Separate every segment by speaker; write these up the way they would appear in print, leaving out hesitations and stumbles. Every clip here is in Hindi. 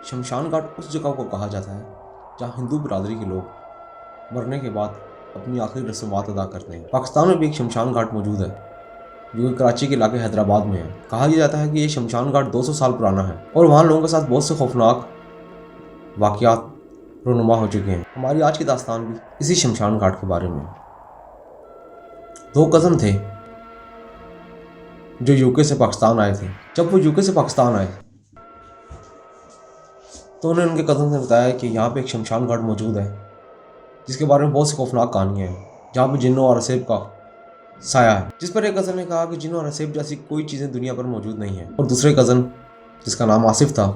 Speaker 1: शमशान घाट उस जगह को कहा जाता है जहाँ हिंदू बिरादरी के लोग मरने के बाद अपनी आखिरी रस्मात अदा करते हैं। पाकिस्तान में भी एक शमशान घाट मौजूद है जो कि कराची के इलाके हैदराबाद में है। कहा यह जाता है कि ये शमशान घाट 200 साल पुराना है और वहाँ लोगों के साथ बहुत से खौफनाक वाक़यात रोनुमा हो चुके हैं। हमारी आज की दास्तान भी इसी शमशान घाट के बारे में है। दो कज़न थे जो यूके से पाकिस्तान आए थे। जब वो यूके से पाकिस्तान आए तो उन्हें उनके कज़न ने बताया कि यहाँ पे एक शमशान घाट मौजूद है जिसके बारे में बहुत सी खौफनाक कहानियाँ हैं, जहाँ पे जिन्नों और असेब का साया है। जिस पर एक कज़न ने कहा कि जिन्नों और असेब जैसी कोई चीज़ें दुनिया पर मौजूद नहीं है। और दूसरे कज़न जिसका नाम आसिफ था,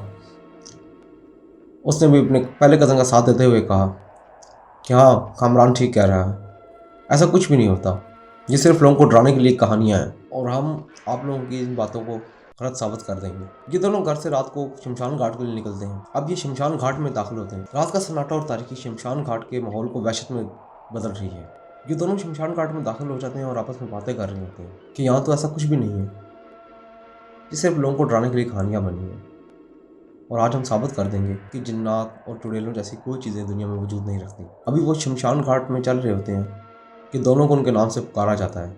Speaker 1: उसने भी अपने पहले कज़न का साथ देते हुए कहा कि हाँ, कामरान ठीक कह रहा है, ऐसा कुछ भी नहीं होता, ये सिर्फ लोगों को डराने के लिए कहानियाँ हैं और हम आप लोगों की इन बातों को गलत साबित कर देंगे। ये दोनों घर से रात को शमशान घाट के लिए निकलते हैं। अब ये शमशान घाट में दाखिल होते हैं। रात का सन्नाटा और तारीकी शमशान घाट के माहौल को वहशत में बदल रही है। ये दोनों शमशान घाट में दाखिल हो जाते हैं और आपस में बातें कर रहे होते हैं कि यहाँ तो ऐसा कुछ भी नहीं है, ये सिर्फ लोगों को डराने के लिए कहानियाँ बनी हैं और आज हम साबित कर देंगे कि जिन्नात और चुड़ैलों जैसी कोई चीज़ें दुनिया में वजूद नहीं रखती। अभी वो शमशान घाट में चल रहे होते हैं कि दोनों को उनके नाम से पुकारा जाता है।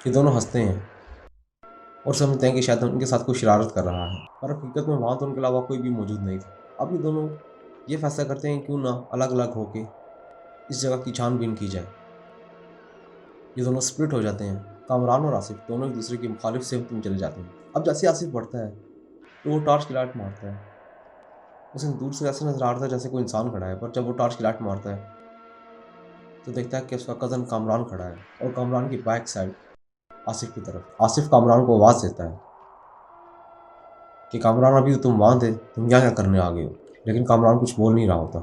Speaker 1: कि दोनों हंसते हैं और समझते हैं कि शायद उनके साथ कोई शरारत कर रहा है, पर हकीकत में वहाँ तो उनके अलावा कोई भी मौजूद नहीं था। अब ये दोनों ये फैसला करते हैं क्यों ना अलग अलग होके इस जगह की छानबीन की जाए। ये दोनों स्प्लिट हो जाते हैं। कामरान और आसिफ दोनों एक दूसरे की मुखालिफ सिमत में चले जाते हैं। अब जैसे आसिफ बढ़ता है तो वो टॉर्च की लाइट मारता है। उसे दूर से ऐसे नजर आ रहा था जैसे कोई इंसान खड़ा है, पर जब वो टॉर्च की लाइट मारता है तो देखता है कि उसका कज़न कामरान खड़ा है और कामरान की बैक साइड आसिफ की तरफ। आसिफ कामरान को आवाज़ देता है कि कामरान अभी तो तुम वहाँ थे, तुम यहाँ क्या करने आ गए हो। लेकिन कामरान कुछ बोल नहीं रहा होता।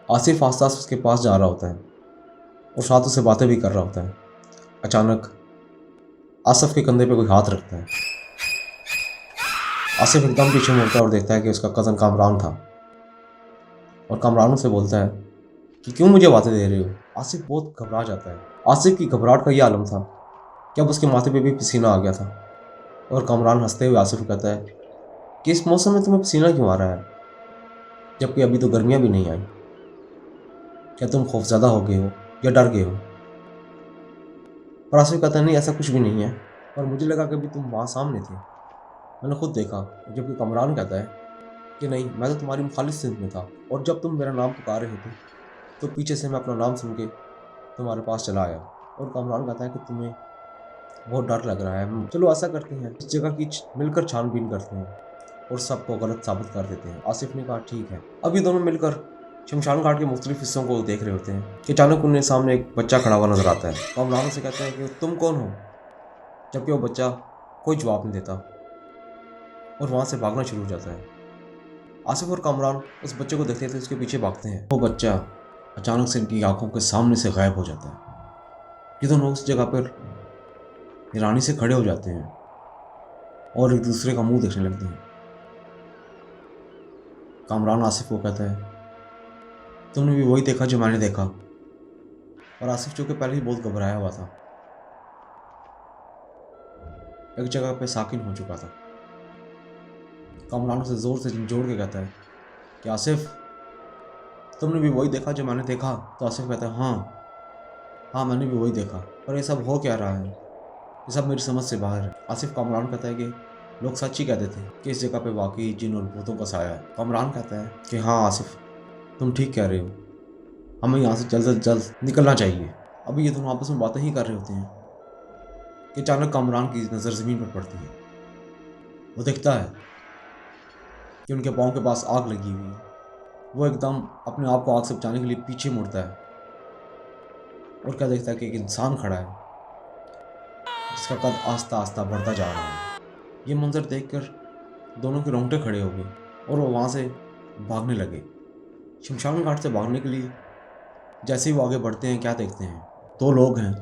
Speaker 1: आसिफ आस्ते आस्ते उसके पास जा रहा होता है और साथ उससे बातें भी कर रहा होता है। अचानक आसिफ के कंधे पे कोई हाथ रखता है। आसिफ एकदम पीछे मुड़ता है और देखता है कि उसका कज़न कामरान था और कामरान से बोलता है कि क्यों मुझे बातें दे रहे हो। आसिफ बहुत घबरा जाता है। आसिफ की घबराहट का ये आलम था कि अब उसके माथे पे भी पसीना आ गया था और कामरान हंसते हुए आसिफ को कहता है कि इस मौसम में तुम्हें पसीना क्यों आ रहा है, जबकि अभी तो गर्मियाँ भी नहीं आई। क्या तुम खौफज़दा हो गए हो या डर गए हो। पर आसिफ कहता है नहीं, ऐसा कुछ भी नहीं है, पर मुझे लगा कि अभी तुम वहाँ सामने थे, मैंने खुद देखा। जबकि कामरान कहता है कि नहीं, मैं तो तुम्हारी मुखालिफ सिंध में था और जब तुम मेरा नाम पुकार रहे थे तो पीछे से मैं अपना नाम सुन के तुम्हारे पास चला आया। और कामरान कहता है कि तुम्हें बहुत डर लग रहा है, चलो ऐसा करते हैं, इस जगह की मिलकर छानबीन करते हैं और सबको गलत साबित कर देते हैं। आसिफ ने कहा ठीक है। अब ये दोनों मिलकर शमशान घाट के मुख्तलिफ हिस्सों को देख रहे होते हैं कि अचानक उन्हें सामने एक बच्चा खड़ा हुआ नजर आता है। कामरान से कहते हैं कि तुम कौन हो, जबकि वो बच्चा कोई जवाब नहीं देता और वहाँ से भागना शुरू हो जाता है। आसिफ और कामरान उस बच्चे को देखते थे, उसके पीछे भागते हैं। वो बच्चा अचानक से इनकी आंखों के सामने से गायब हो जाता है। ये दोनों उस जगह पर हैरानी से खड़े हो जाते हैं और एक दूसरे का मुंह देखने लगते हैं। कामरान आसिफ को कहता है तुमने भी वही देखा जो मैंने देखा। और आसिफ जो कि पहले ही बहुत घबराया हुआ था, एक जगह पे साकिन हो चुका था। कामरान उसे जोर से जोड़ के कहता है कि आसिफ, तुमने भी वही देखा जो मैंने देखा। तो आसिफ कहता है हाँ मैंने भी वही देखा, पर ये सब हो क्या रहा है, ये सब मेरी समझ से बाहर है। आसिफ कामरान कहता है कि लोग सच ही कहते थे कि इस जगह पे वाकई जिन और भूतों का साया है। कामरान कहता है कि हाँ आसिफ, तुम ठीक कह रहे हो, हमें यहाँ से जल्द से जल्द निकलना चाहिए। अभी ये दोनों आपस में बातें ही कर रहे होते हैं कि अचानक कामरान की नज़र ज़मीन पर पड़ती है। वो देखता है कि उनके पाँव के पास आग लगी हुई है। वो एकदम अपने आप को आग से बचाने के लिए पीछे मुड़ता है और क्या देखता है कि एक इंसान खड़ा है जिसका कद आस्ता आस्ता बढ़ता जा रहा है। ये मंजर देखकर दोनों के रोंगटे खड़े हो गए और वो वहाँ से भागने लगे। शमशान घाट से भागने के लिए जैसे ही वो आगे बढ़ते हैं, क्या देखते हैं, दो लोग हैं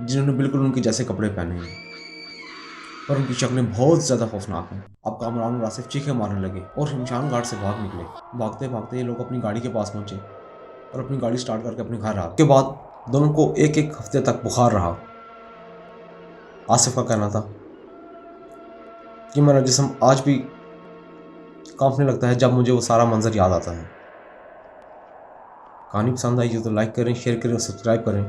Speaker 1: जिन्होंने बिल्कुल उनके जैसे कपड़े पहने हैं, पर उनकी शक्लें बहुत ज़्यादा खौफनाक हैं। अब कामरान और आसिफ चीखें मारने लगे और शमशान घाट से भाग निकले। भागते भागते ये लोग अपनी गाड़ी के पास पहुंचे और अपनी गाड़ी स्टार्ट करके अपने घर आ गए। उसके बाद दोनों को एक एक हफ्ते तक बुखार रहा। आसिफ का कहना था कि मेरा जिस्म आज भी कांपने लगता है जब मुझे वो सारा मंजर याद आता है। कहानी पसंद आई हो तो लाइक करें, शेयर करें और सब्सक्राइब करें,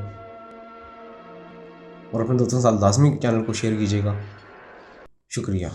Speaker 1: और अपने दोस्तों के साथ लाजमी चैनल को शेयर कीजिएगा। शुक्रिया।